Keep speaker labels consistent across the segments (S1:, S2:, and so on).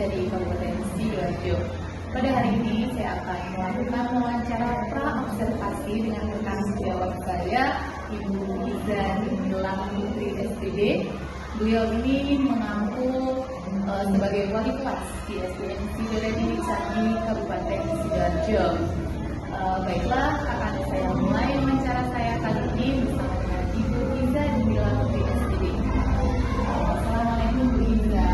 S1: Indonesia di Kabupaten Sidoarjo. Pada hari ini saya akan melakukan wawancara pra-observasi dengan rekan sejawat saya, Ibu Iza Himilang Putri SPB. Beliau ini mengampu sebagai wali kelas di SDN Sidoarjo di Kabupaten Sidoarjo. Baiklah, akan saya mulai wawancara saya kali ini bersama dengan Ibu Iza Himilang Putri SPB. Assalamualaikum Bu Iza.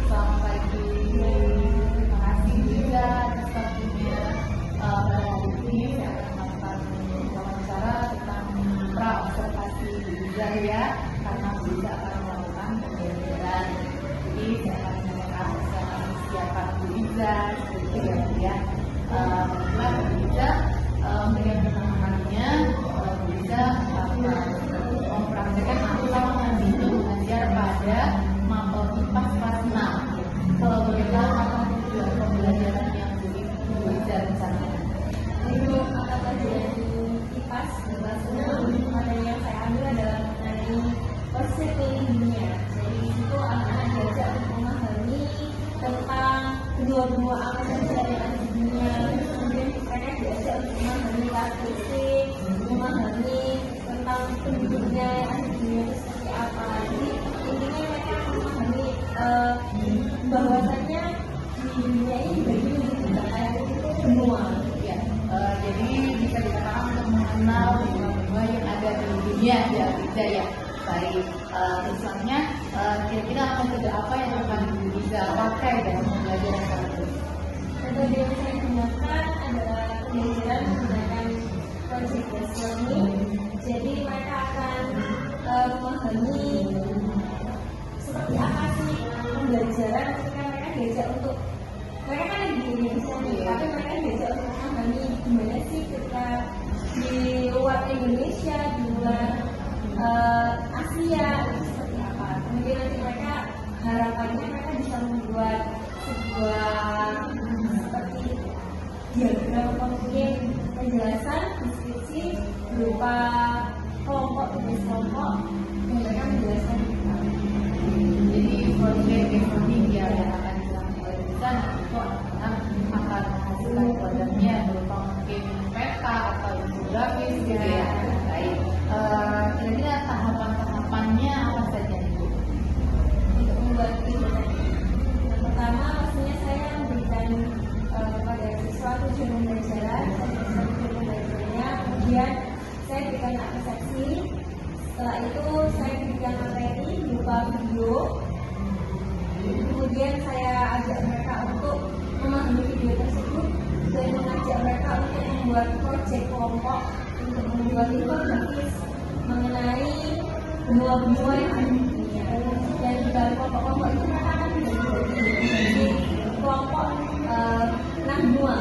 S1: Selamat pagi. Terima kasih Bu Iza atas waktunya. Pada hari ini saya akan melakukan wawancara tentang pra-observasi Bu Iza ya, karena Bu Iza akan melakukan pembelajaran. Jadi saya akan menanyakan bersama siapa Bu Iza, seperti itu ya. Baiklah Bu Iza, melihat pertama kalinya Bu Iza mempraktekkan atau mengambil mengajar pada mapel IPAS kelas 6. Kalau boleh tahu apa tujuan pembelajaran yang Bu Iza rencanakan?
S2: Untuk mata pelajaran IPAS kelas 6, materi yang saya ambil adalah mengenai konsep dunia. Jadi di situ anak-anak diajak untuk memahami tentang benua-benua apa saja yang ada di dunia. Kemudian mereka diajak untuk memahami karakteristik, memahami tentang penduduknya yang ada di dunia itu seperti apa. Jadi intinya mereka memahami bahwasannya di dunia ini dibagi menjadi tiga kayak itu benua.
S1: Ya, jadi bisa dikatakan untuk mengenal benua-benua yang ada di dunia ya Bu Iza ya. Baik, misalnya kira-kira metode apa yang akan Bu Iza pakai dalam pembelajaran tersebut?
S2: Metode yang saya gunakan adalah pembelajaran menggunakan project based learning. Jadi mereka akan memahami seperti apa sih pembelajaran ketika mereka diajak untuk mereka kan lagi di Indonesia nih, tapi mereka diajak untuk memahami gimana sih ketika di luar Indonesia, di luar Asia itu seperti apa. Kemudian nanti mereka harapannya mereka bisa membuat sebuah seperti diagram atau mungkin penjelasan deskripsi berupa kelompok tugas kelompok yang mereka menjelaskan tentang.
S1: Jadi project learning yang akan dilakukan oleh Bu Iza itu anak-anak akan menghasilkan produknya berupa mungkin peta atau infografis gitu ya. Baik, kira-kira tahapan-tahapannya apa saja Bu?
S2: Untuk membuat itu yang pertama pastinya saya memberikan kepada siswa tujuan pembelajaran, kemudian saya berikan persepsi. Setelah itu saya berikan materi berupa video. Kemudian saya ajak mereka untuk memahami video tersebut dan mengajak mereka untuk membuat proyek kelompok untuk membuat infografis mengenai benua-benua yang ada di dunia. Dan di dalam kelompok-kelompok itu mereka akan menjadi kelompok 6 benua.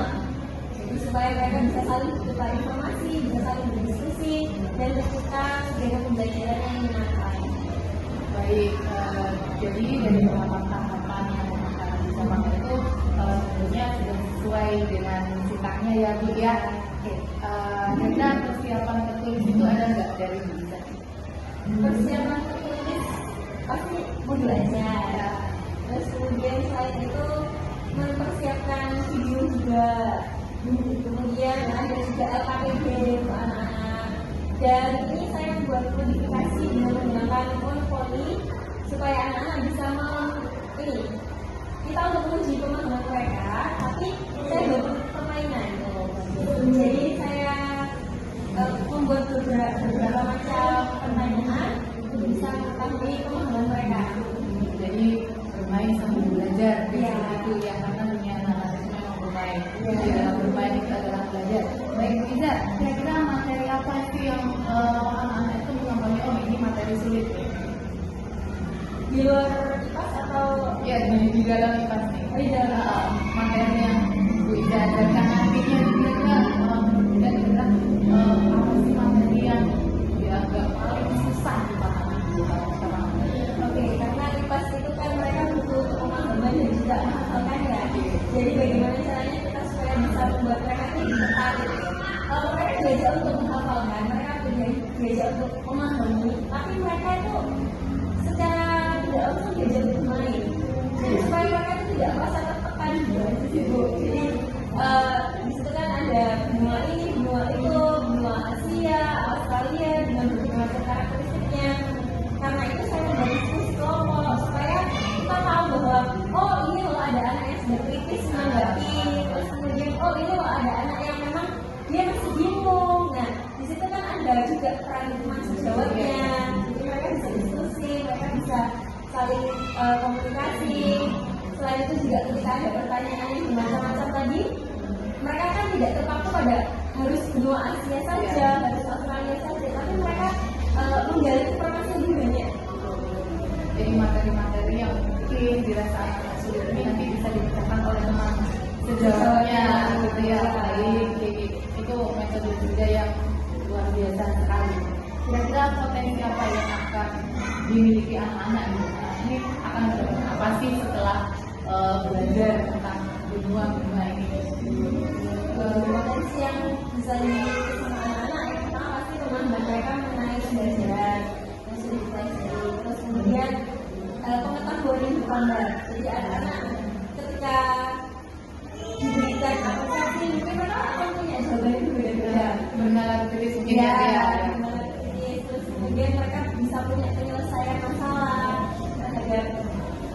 S2: Jadi supaya mereka bisa saling bertukar informasi, bisa saling berdiskusi dan tercipta sebuah pembelajaran yang menyenangkan.
S1: Baik, jadi dari tahapan-tahapan yang akan bisa pakai itu tentunya sudah sesuai dengan sifatnya ya Bu ya. Oke, kira persiapan tertulis itu ada nggak dari Bu Iza?
S2: Persiapan tertulis pasti mau belajar. Terus kemudian selain itu mempersiapkan video juga. Kemudian ada juga LKPD untuk anak-anak. Dan ini saya membuat modifikasi dengan menggunakan monopoli supaya anak-anak bisa ini kita untuk menguji pemahaman mereka, tapi saya buat permainan. Jadi saya membuat beberapa macam pertanyaan untuk bisa mengetahui pemahaman mereka.
S1: Jadi bermain sambil belajar,
S2: Ya.
S1: itu ya, karena dunia anak-anak itu memang bermain. Ya, bermain itu adalah belajar. Baik Bu Iza, kira-kira materi apa sih yang anak-anak itu menganggapnya oh ini materi sulit?
S2: Di luar IPAS atau
S1: Ya, di dalam IPAS nih.
S2: di dalam
S1: Materi yang Bu Iza ajarkan nantinya kira-kira apa sih materi yang dianggap paling susah dipahami Bu Iza?
S2: Oke, karena IPAS itu kan mereka butuh pemahaman dan juga menghafalkan ya. Jadi bagaimana caranya kita supaya bisa membuat mereka itu tertarik. Kalau mereka diajak untuk menghafalkan, mereka diajak untuk memahami, tapi mereka itu secara tidak langsung diajak untuk main. supaya mereka itu tidak merasa tertekan juga di situ. Jadi di situ kan ada benua ini, benua itu, benua Asia, Australia dengan berbagai karakteristiknya. Karena itu saya membagi diskusi kelompok supaya kita tahu bahwa oh ini loh ada anak yang sudah kritis menanggapi, terus kemudian oh ini loh ada anak yang memang dia masih bingung. Nah di situ kan ada juga peran teman sejawatnya, jadi mereka bisa diskusi, mereka bisa saling komunikasi. Selain itu juga ketika ada pertanyaan yang macam-macam tadi, mereka kan tidak terpaku pada harus benua Asia saja, harus Australia saja, tapi mereka menggali informasi lebih banyak.
S1: Jadi materi-materi yang mungkin dirasa agak sulit ini nanti bisa dipecahkan oleh teman sejawatnya gitu ya. Baik, itu metode juga yang luar biasa sekali. Kira-kira potensi apa yang akan dimiliki anak-anak gitu? Nah, ini akan mendapatkan apa sih setelah belajar tentang benua-benua ini?
S2: Potensi yang bisa dimiliki sama anak-anak yang pertama pasti menambah mereka mengenai pembelajaran yang sudah dipelajari, terus kemudian pengetahuan yang bertambah. Jadi anak-anak ketika diberikan aplikasi mungkin mereka akan punya jawaban yang berbeda-beda.
S1: Benar, kritis mungkin
S2: Ya,
S1: ya.
S2: terus kemudian mereka bisa punya penyelesaian masalah terhadap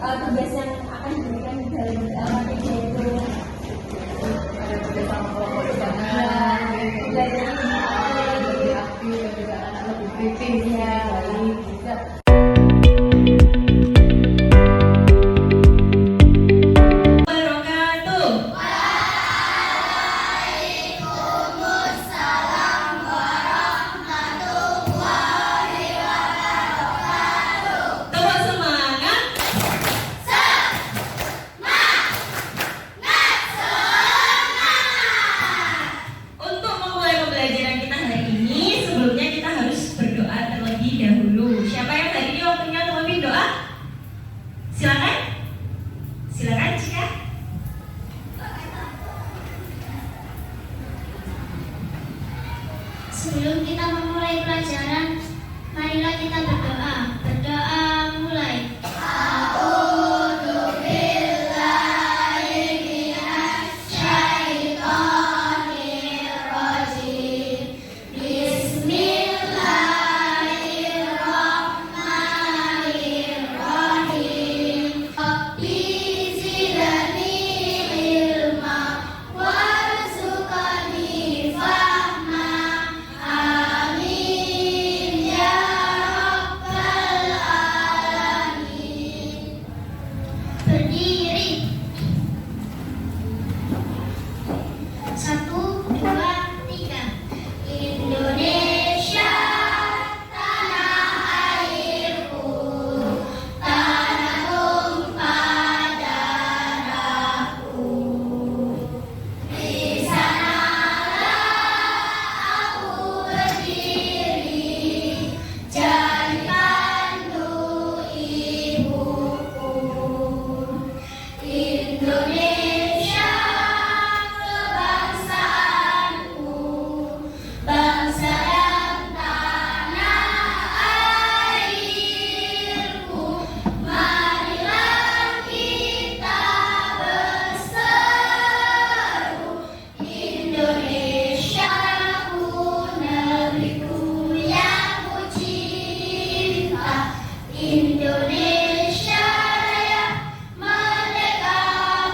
S2: tugas yang akan diberikan di dalam LKPD itu.
S1: Ada kerjasama kelompok di sana,
S2: Belajar
S1: lebih aktif dan juga anak lebih kritis ya. Baik, bisa.
S3: Untuk memulai pembelajaran kita hari ini, sebelumnya kita harus berdoa terlebih dahulu. Siapa yang hari ini waktunya untuk memimpin doa? Silakan. Silakan, Cika.
S4: Sebelum kita memulai pelajaran, marilah kita berdoa. Berdoa mulai. Berdiri. 1, 2, 3. Indonesia, tanah airku, tanah tumpah darahku. Di sanalah aku berdiri, jadi pandu ibuku. Indonesia, kebangsaanku, bangsa dan tanah airku. Marilah kita berseru, Indonesia ku, negeriku yang ku cinta. Indonesia Raya, merdeka,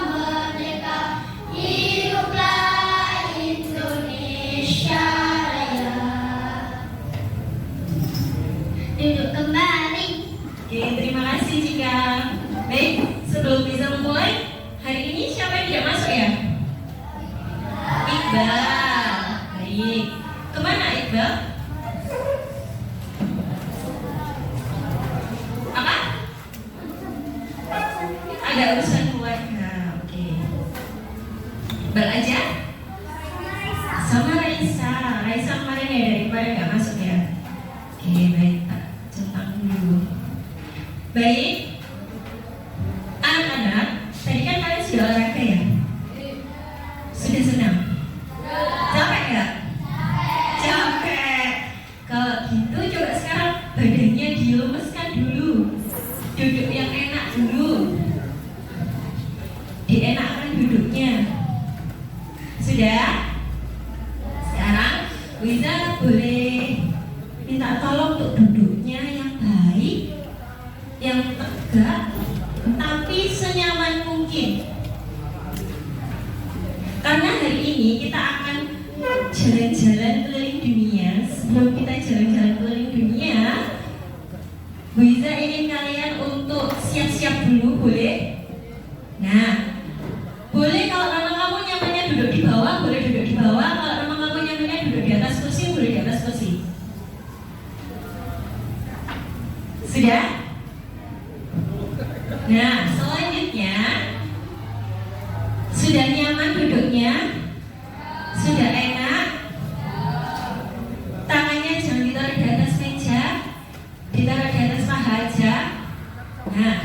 S4: merdeka, hiduplah Indonesia Raya. Duduk kembali.
S3: Oke, terima kasih, Cika. Baik, sebelum bisa memulai, hari ini siapa yang tidak masuk ya? Iqbal. Baik. Kemana Iqbal? Apa? Ada urusan keluarga. Oke. Iqbal aja? Sama Raisa. Raisa kemarin ya, dari kemarin nggak masuk ya? Oke, baik. Tak centang dulu. Baik. Anak-anak, tadi kan kalian sudah olahraga ya? Sudah senang? Capek nggak? Capek. Kalau gitu coba sekarang badannya dilemeskan dulu. Duduk yang enak dulu. Bu Iza ingin kalian untuk siap-siap dulu, boleh? Nah, boleh kalau memang kamu nyamannya duduk di bawah, boleh duduk di bawah. Kalau memang kamu nyamannya duduk di atas kursi, boleh di atas kursi. Sudah? Nah, selanjutnya sudah nyaman duduknya, sudah enak. Tangannya jangan ditaruh di atas meja, ditaruh di atas paha aja. Nah,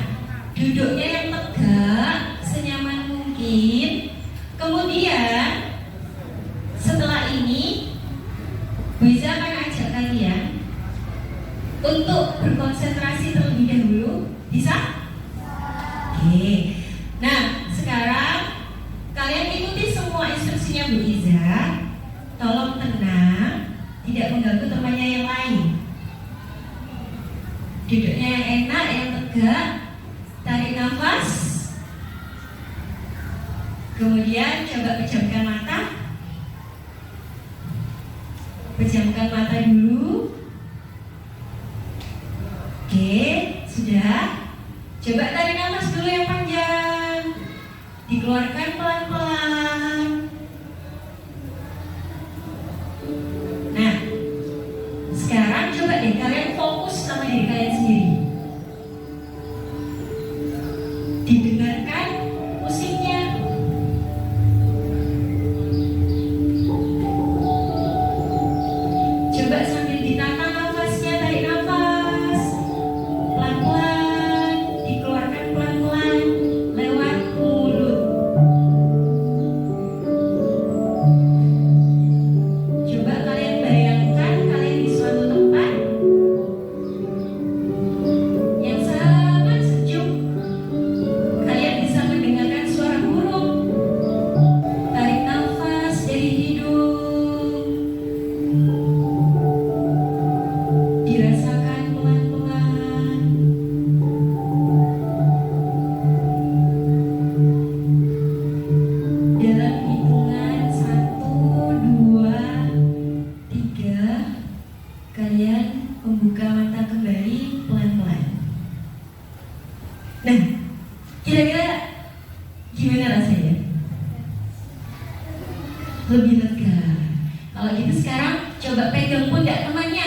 S3: duduknya yang tegak, senyaman mungkin. Kemudian setelah ini Bu Iza akan ajak kalian untuk berkonsentrasi terlebih dahulu. Bisa? Oke. Nah, sekarang kalian ikuti semua instruksinya Bu Iza. Tolong tenang, tidak mengganggu temannya yang lain. Duduknya yang enak, yang tegak. Tarik nafas. Kemudian coba pejamkan mata. Pejamkan mata dulu. Oke, sudah. Coba tarik nafas dulu yang panjang. Dikeluarkan pelan-pelan. Nah, sekarang coba deh kalian fokus sama diri kalian sendiri. Didengarkan musiknya. Coba sambil ditata nafasnya, tarik nafas pelan-pelan, dikeluarkan pelan-pelan lewat mulut. Coba kalian bayangkan kalian di suatu tempat yang sangat sejuk. Kalian bisa mendengarkan suara burung. Tarik nafas dari hidung, dirasakan pelan-pelan. Dalam hitungan 1, 2, 3, kalian membuka mata kembali pelan-pelan. Nah, kira-kira gimana rasanya? Lebih lega. Kalau gitu sekarang coba pegang pundak temannya.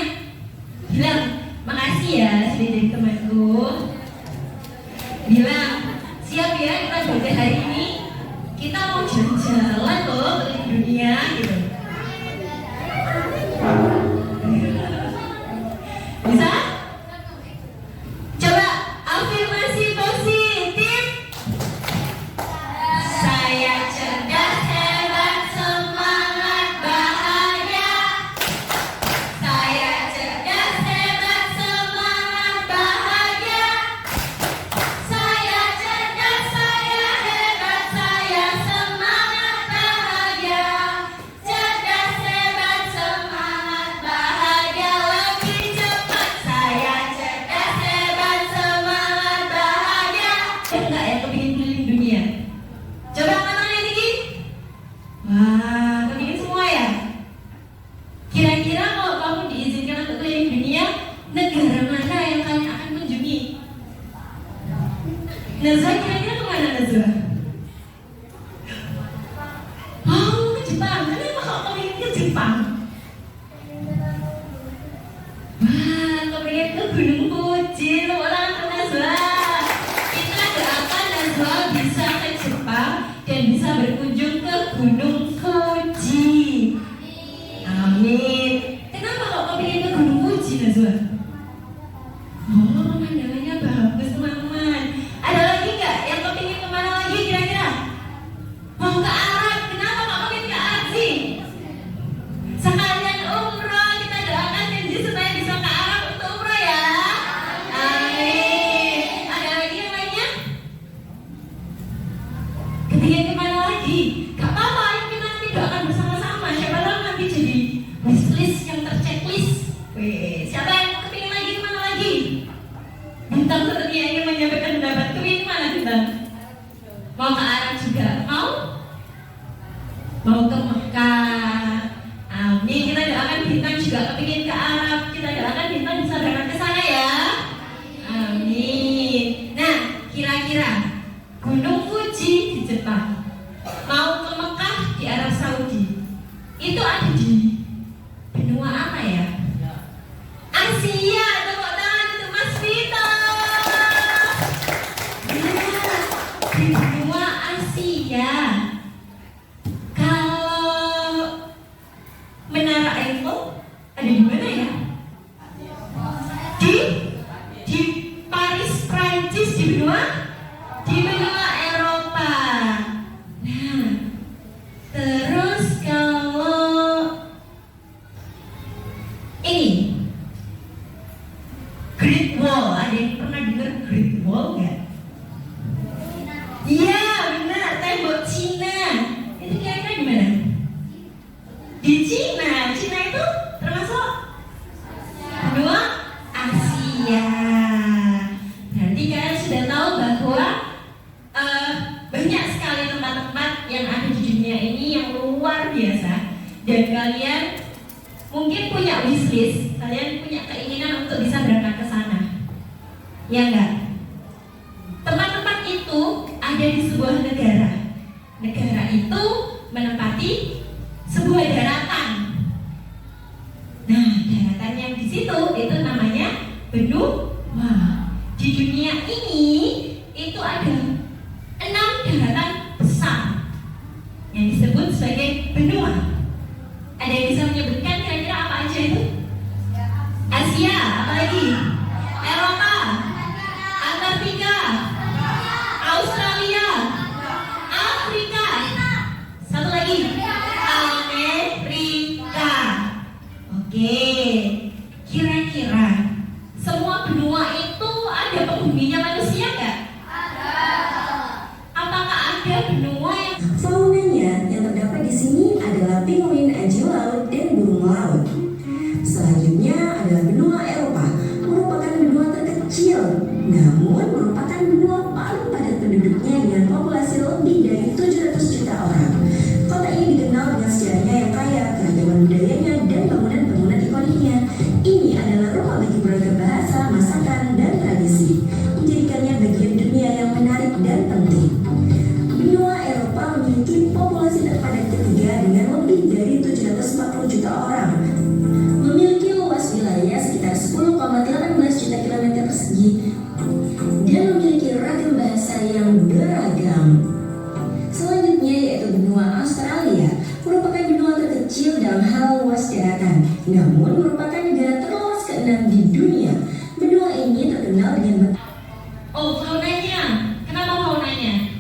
S3: Bilang, makasih ya sudah jadi temanku. Bilang, siap ya kita belajar hari ini. Kita mau jalan-jalan loh keliling dunia gitu. Bisa? Coba afirmasi positif. Saya cerdas, hebat, semangat, bahagia. Saya cerdas, hebat, semangat, bahagia. Saya cerdas, saya hebat, saya semangat, bahagia. Cerdas, hebat, semangat, bahagia. Lebih cepat. Saya cerdas, hebat, semangat, bahagia. Enggak ya kepingin keliling dunia? Coba angkat tangan yang tinggi. Wah, kepingin semua ya? Kira-kira kalau kamu diizinkan untuk keliling dunia, negara mana yang kalian akan kunjungi? Nazwa kira-kira kemana Nazwa? Oh, ke Jepang. Kenapa kok kepingin ke Jepang? Wah, kepingin ke Gunung Fuji. Tepuk tangan untuk Nazwa. Kita doakan Nazwa bisa ke Jepang dan bisa berkunjung ke Gunung Fuji. Amin. Kenapa kok kepingin ke Gunung Fuji Nazwa? Oh, pemandangannya bagus teman-teman. Ada lagi nggak yang kepingin kemana lagi kira-kira? Mau ke Arab. Kenapa kok kepingin ke Arab sih? Sekalian umroh, kita doakan janji supaya bisa ke Arab untuk umroh ya. Amin. Ada lagi yang lainnya? Kepingin kemana lagi? Gak apa-apa, ayo kita nanti doakan bersama-sama. Siapa tahu nanti jadi wishlist yang terchecklist. Wih, siapa yang kepingin lagi kemana lagi? Bintang sepertinya ingin menyampaikan pendapat. Kepingin kemana Bintang? Mau ke Arab juga? Mau? Mau ke Mekah? Amin. Kita doakan Bintang juga kepingin ke Arab. Kita doakan Bintang bisa berangkat ke sana ya. Wall. Ada yang pernah dengar Great Wall nggak? Iya, benar. Tembok Cina. Itu kira-kira di mana? Di Cina. Cina itu termasuk benua Asia. Berarti kalian sudah tahu bahwa banyak sekali tempat-tempat yang ada di dunia ini yang luar biasa. Dan kalian mungkin punya wishlist, kalian punya keinginan untuk bisa berangkat ke sana. Ya enggak? Tempat-tempat itu ada di sebuah negara. Negara itu menempati sebuah daratan. Nah, daratan yang di situ itu namanya benua. Di dunia ini itu ada 6 daratan besar yang disebut sebagai benua. Ada yang bisa menyebutkan kira-kira apa aja itu? Asia, apalagi? Eropa, Antartika, Australia, Afrika. Satu lagi, Amerika. Oke, kira-kira semua benua itu ada penghuninya manusia nggak? Apakah ada benua yang
S5: Faunanya yang terdapat di sini adalah penguin, anjing laut, dan burung laut. Selanjutnya adalah benua Eropa, merupakan benua terkecil, namun merupakan benua paling padat penduduknya dengan populasi lebih dari 700 juta orang. Kota ini dikenal dengan sejarahnya yang kaya, keragaman budayanya, dan bangunan-bangunan ikoniknya. Ini adalah rumah bagi beragam bahasa, masakan, dan tradisi, menjadikannya bagian dunia yang menarik dan penting. Benua Eropa memiliki populasi terpadat ketiga dengan lebih dari 740 juta orang. Memiliki luas wilayah sekitar 10,18 juta kilometer persegi dan memiliki ragam bahasa yang beragam. Selanjutnya yaitu benua Australia, merupakan benua terkecil dalam hal luas daratan, namun merupakan negara terluas ke-6 di dunia. Benua ini terkenal dengan
S3: faunanya? Kenapa faunanya?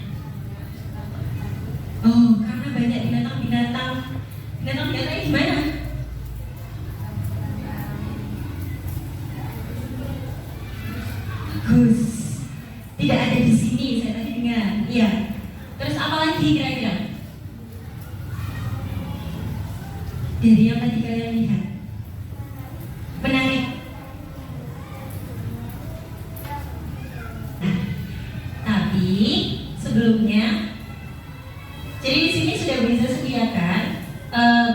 S3: Oh, karena banyak binatang-binatang. Binatang-binatangnya gimana? Bagus. Tidak ada di sini, saya tadi dengar. Iya. Terus apa lagi kira-kira? Dari yang tadi kalian lihat. Menarik. Nah, tapi sebelumnya, jadi di sini sudah bisa sediakan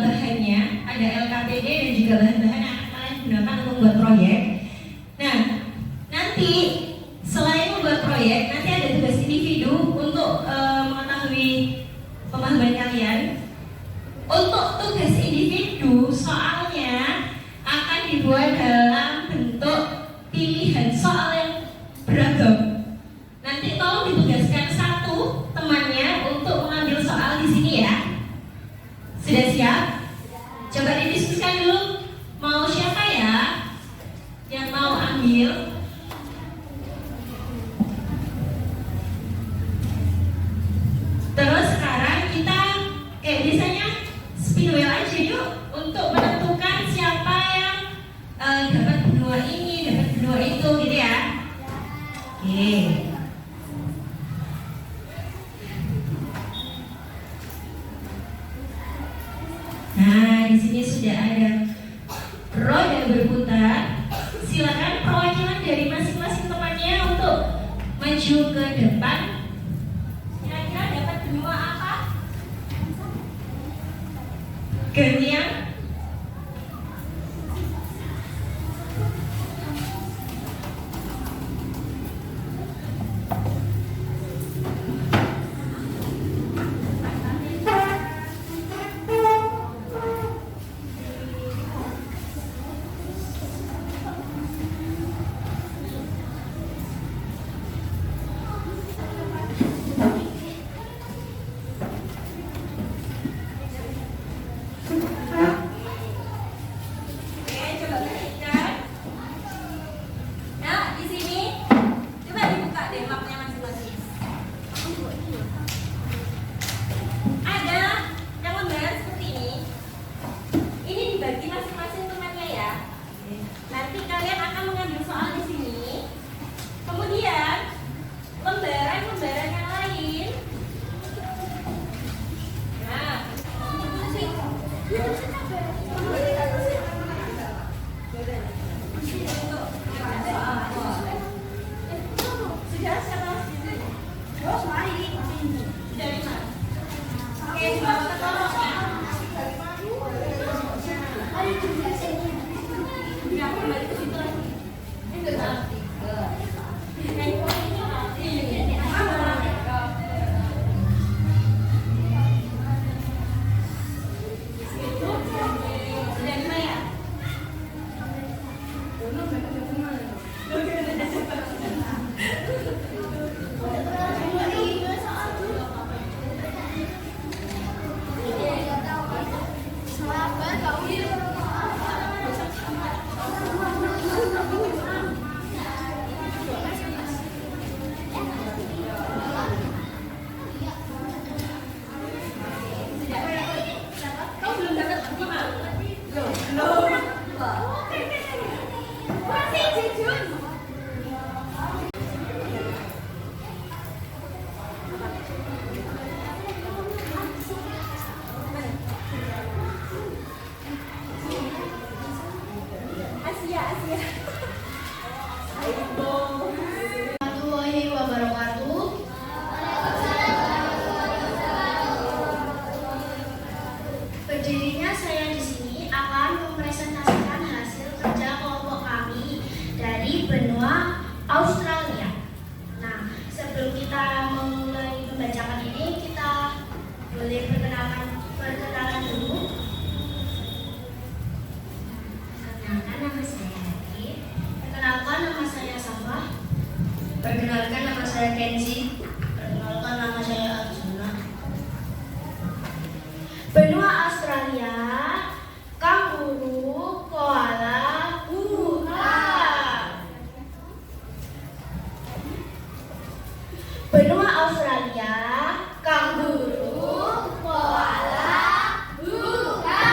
S3: bahannya, ada LKPD dan juga bahan-bahan yang akan kalian gunakan untuk membuat proyek. Nah, nanti selain membuat proyek, nanti ada tugas individu untuk mengetahui pemahaman kalian. Untuk tugas individu, soalnya akan dibuat dalam bentuk pilihan soal yang beragam. Nanti tolong ditugaskan satu temannya untuk mengambil soal di sini ya. Sudah siap? Coba didiskusikan dulu. Mau siapa ya yang mau ambil? Terus sekarang kita kayak biasanya spin wheel aja yuk untuk menentukan siapa yang dapat benua ini, dapat benua itu gitu ya. Oke. Nah, di sini sudah ada roda berputar. Silakan perwakilan dari masing-masing temannya untuk maju ke depan. Kira-kira dapat benua apa? Gantian. Nanti kalian akan mengambil soal di sini.
S4: warahmatullahi wabarakatuh. Berdirinya saya di sini akan mempresentasikan hasil kerja kelompok kami dari benua Australia. Nah, sebelum kita memulai membacakan ini, kita boleh perkenalan dulu. Perkenalkan, nama saya Hati. Perkenalkan, nama saya Safah. Perkenalkan, nama saya Kenzi. Perkenalkan, nama saya Arjuna. Benua Australia, kanguru, koala, bunga. Benua Australia, kanguru, koala, bunga.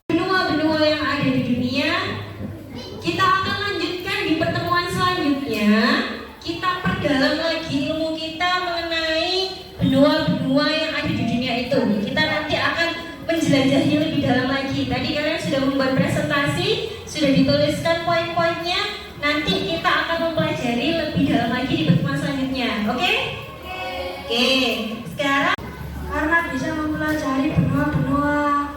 S3: Benua-benua yang ada di dunia, kita akan lanjutkan di pertemuan selanjutnya. Kita perdalam lagi ilmu kita mengenai benua-benua yang ada di dunia itu. Kita nanti akan menjelajahi lebih dalam lagi. Tadi kalian sudah membuat presentasi, sudah dituliskan poin-poinnya. Nanti kita akan mempelajari lebih dalam lagi di pertemuan selanjutnya. Oke? Oke. Sekarang
S2: Karena bisa mempelajari benua-benua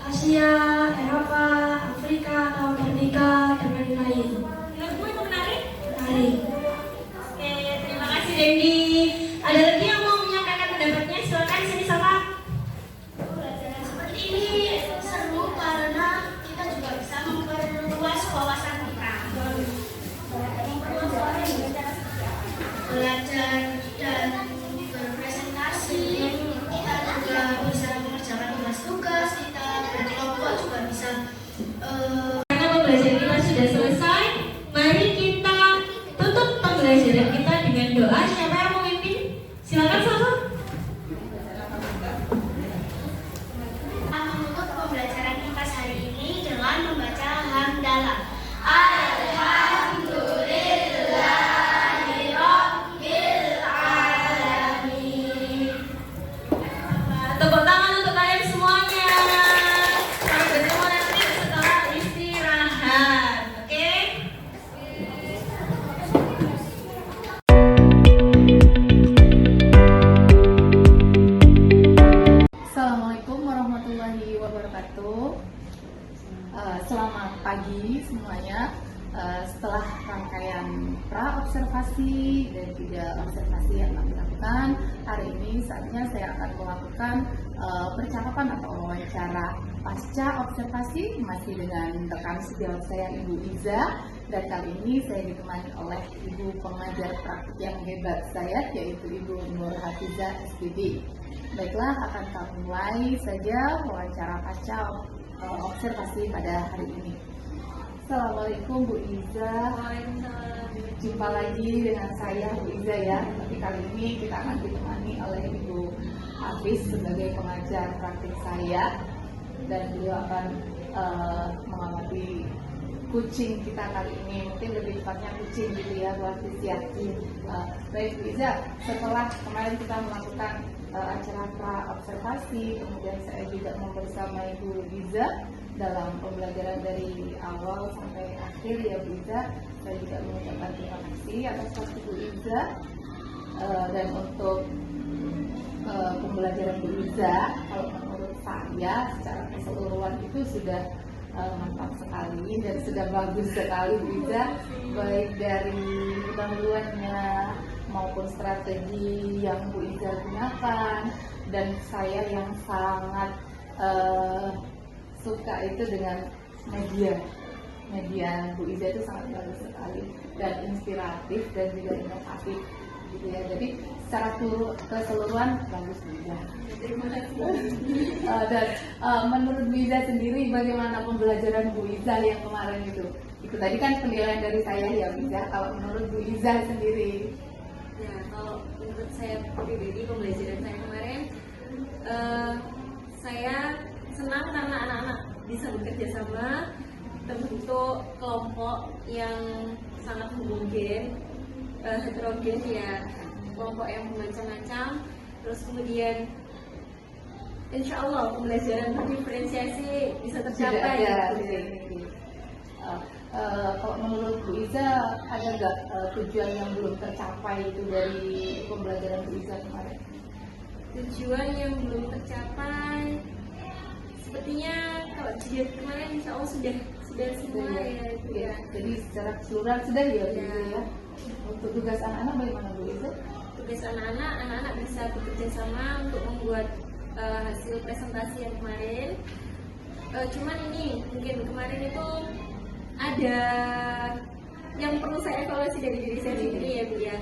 S2: Asia, Eropa, Afrika, atau Amerika, dan lain-lain.
S3: menurutmu itu menarik?
S2: Menarik.
S3: Oke, terima kasih Dendi. Ada lagi yang mau menyampaikan pendapatnya? Silakan sini sama.
S4: Pembelajaran seperti ini seru karena kita juga bisa memperluas wawasan kita. Belajar dan berpresentasi, kita juga bisa mengerjakan tugas-tugas, kita berkelompok juga bisa
S3: Karena pembelajaran kita sudah selesai, mari kita tutup pembelajaran kita dengan doa. Siapa yang mau mimpin? Silakan Safa.
S4: menutup pembelajaran kita hari ini dengan membaca hamdalah. Alhamdulillahirabbil alamin.
S3: Tepuk tangan untuk kalian semuanya. Sampai bertemu nanti setelah istirahat. Oke?
S1: Assalamualaikum warahmatullahi wabarakatuh. Selamat pagi semuanya. Setelah rangkaian pra-observasi dan juga observasi yang kami lakukan, hari ini saatnya saya akan melakukan percakapan atau wawancara pasca observasi masih dengan rekan sejawat saya Ibu Iza, dan kali ini saya ditemani oleh Ibu pengajar praktik yang hebat saya yaitu Ibu Nur Hafizah SPD. Baiklah, akan kami mulai saja wawancara pasca observasi pada hari ini. Assalamualaikum Bu Iza. Jumpa lagi dengan saya Bu Iza ya. Tapi kali ini kita akan ditemani oleh Ibu Hafiz sebagai pengajar praktik saya, dan beliau akan mengamati kucing kita kali ini. Mungkin lebih tepatnya kucing gitu ya Bu Hafiz ya. Baik Bu Iza, setelah kemarin kita melakukan acara pra-observasi, kemudian saya juga membersamai Bu Iza dalam pembelajaran dari awal sampai akhir ya Bu Iza. Saya juga mengucapkan terima kasih atas waktu Bu Iza, dan untuk pembelajaran Bu Iza, kalau menurut saya secara keseluruhan itu sudah mantap sekali dan sudah bagus sekali Bu Iza, baik dari pendahuluannya maupun strategi yang Bu Iza gunakan, dan saya yang sangat suka itu dengan media Bu Iza itu sangat bagus sekali dan inspiratif dan juga inovatif gitu ya. Jadi secara keseluruhan bagus Bu Iza. Terima kasih. Dan menurut Bu Iza sendiri bagaimana pembelajaran Bu Iza yang kemarin itu? Itu tadi kan penilaian dari saya ya Bu Iza. Kalau menurut Bu Iza sendiri?
S6: Ya, kalau menurut saya pribadi pembelajaran saya kemarin, saya senang karena anak-anak bisa bekerja sama, terbentuk kelompok yang sangat homogen, heterogen ya, kelompok yang bermacam-macam, Terus kemudian insya Allah pembelajaran berdiferensiasi bisa tercapai.
S1: Sudah ada ini. Kalau menurut Bu Iza ada nggak tujuan yang belum tercapai itu dari pembelajaran Bu Iza kemarin?
S6: Tujuan yang belum tercapai sepertinya kalau jilid kemarin insya Allah sudah semua ya.
S1: Jadi secara keseluruhan sudah ya Bu Iza ya. Untuk tugas anak-anak bagaimana Bu Iza?
S6: Tugas anak-anak bisa bekerja sama untuk membuat hasil presentasi yang kemarin. Cuman ini mungkin kemarin itu ada yang perlu saya evaluasi dari diri saya sendiri ya Bu ya.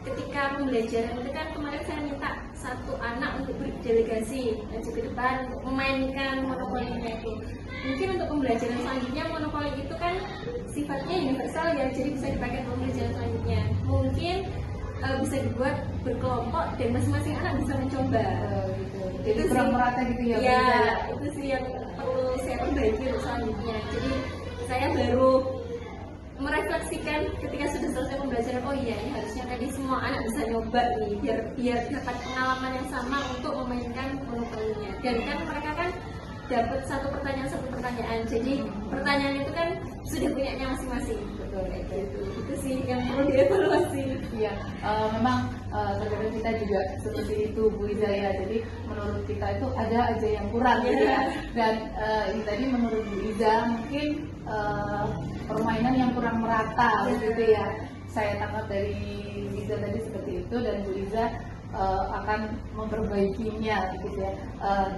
S6: Ketika pembelajaran itu kan kemarin saya minta satu anak untuk berdelegasi maju ke depan untuk memainkan monopolinya itu. Mungkin untuk pembelajaran selanjutnya monopoli itu kan sifatnya universal ya, jadi bisa dipakai untuk pembelajaran selanjutnya. Mungkin bisa dibuat berkelompok dan masing-masing anak bisa mencoba.
S1: Jadi kurang merata gitu ya Bu
S6: Ya,
S1: Iza ya?
S6: itu sih yang perlu saya perbaiki untuk selanjutnya. Jadi saya baru merefleksikan ketika sudah selesai pembelajaran, oh iya ini harusnya tadi semua anak bisa nyoba nih biar dapat pengalaman yang sama untuk memainkan monopolinya. Dan kan mereka kan dapat satu pertanyaan, jadi pertanyaan itu kan sudah punyanya masing-masing.
S1: Betul,
S6: Itu sih yang perlu dievaluasi.
S1: Iya, memang terkadang kita juga seperti itu Bu Iza ya. Jadi menurut kita itu ada aja yang kurang gitu ya. Dan ini tadi menurut Bu Iza mungkin permainan yang kurang merata begitu ya. Saya tangkap dari Bu Iza tadi seperti itu dan Bu Iza akan memperbaikinya gitu ya.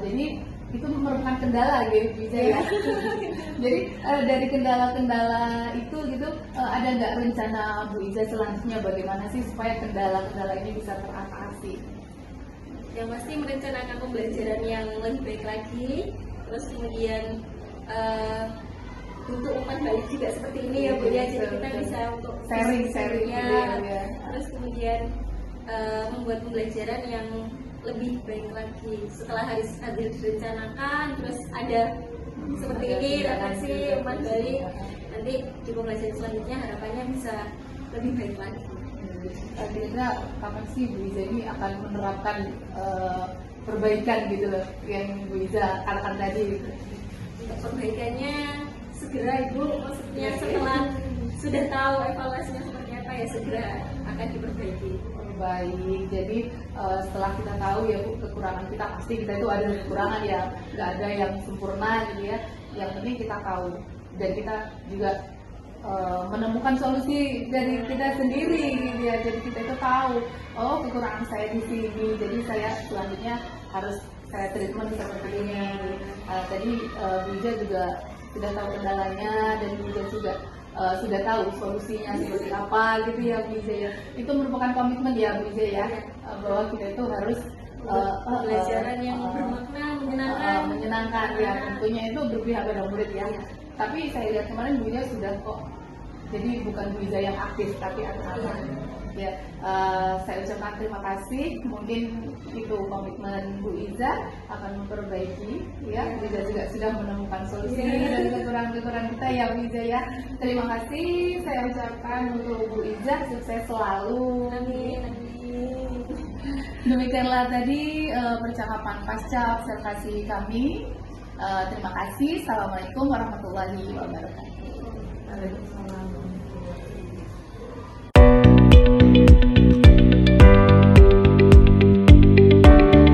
S1: Jadi itu merupakan kendala gitu Bu Iza ya. Jadi dari kendala-kendala itu gitu ada nggak rencana Bu Iza selanjutnya bagaimana sih supaya kendala-kendala ini bisa teratasi?
S6: Yang pasti merencanakan pembelajaran yang lebih baik lagi, terus kemudian untuk umpan balik juga seperti ini ya Bu ya, jadi kita bisa untuk
S1: sharing
S6: ya.
S1: gitu ya.
S6: Terus kemudian membuat pembelajaran yang lebih baik lagi setelah hadir direncanakan, terus ada seperti ini refleksi umpan balik, nanti di pembelajaran selanjutnya harapannya bisa lebih baik lagi.
S1: Kira-kira kapan sih Bu Iza ini akan menerapkan perbaikan gitu loh yang Bu Iza katakan tadi gitu?
S6: Untuk perbaikannya segera Ibu, maksudnya setelah sudah tahu evaluasinya seperti apa ya segera akan diperbaiki.
S1: Baik, jadi setelah kita tahu ya Bu, kekurangan kita pasti kita itu ada kekurangan ya, nggak ada yang sempurna gitu ya. Yang penting kita tahu dan kita juga menemukan solusi dari kita sendiri gitu ya. Jadi kita itu tahu, oh kekurangan saya di sini, jadi saya selanjutnya harus saya treatment seperti ini. Tadi Bu Iza juga sudah tahu kendalanya dan Bu Iza juga sudah tahu solusinya seperti apa gitu ya Bu Iza ya. Itu merupakan komitmen ya Bu Iza ya, bahwa kita itu harus
S6: pembelajaran yang bermakna,
S1: menyenangkan ya, tentunya itu berpihak pada murid ya. Tapi saya lihat kemarin Bu Iza sudah kok, jadi bukan Bu Iza yang aktif tapi anak-anak ya. Saya ucapkan terima kasih, mungkin itu komitmen Bu Iza akan memperbaiki ya. Bu Iza juga sudah menemukan solusi dari kekurangan-kekurangan kita ya Bu Iza ya. Terima kasih saya ucapkan untuk Bu Iza, sukses selalu.
S6: Amin.
S1: Demikianlah tadi percakapan pasca observasi kami. Terima kasih. Assalamualaikum warahmatullahi wabarakatuh.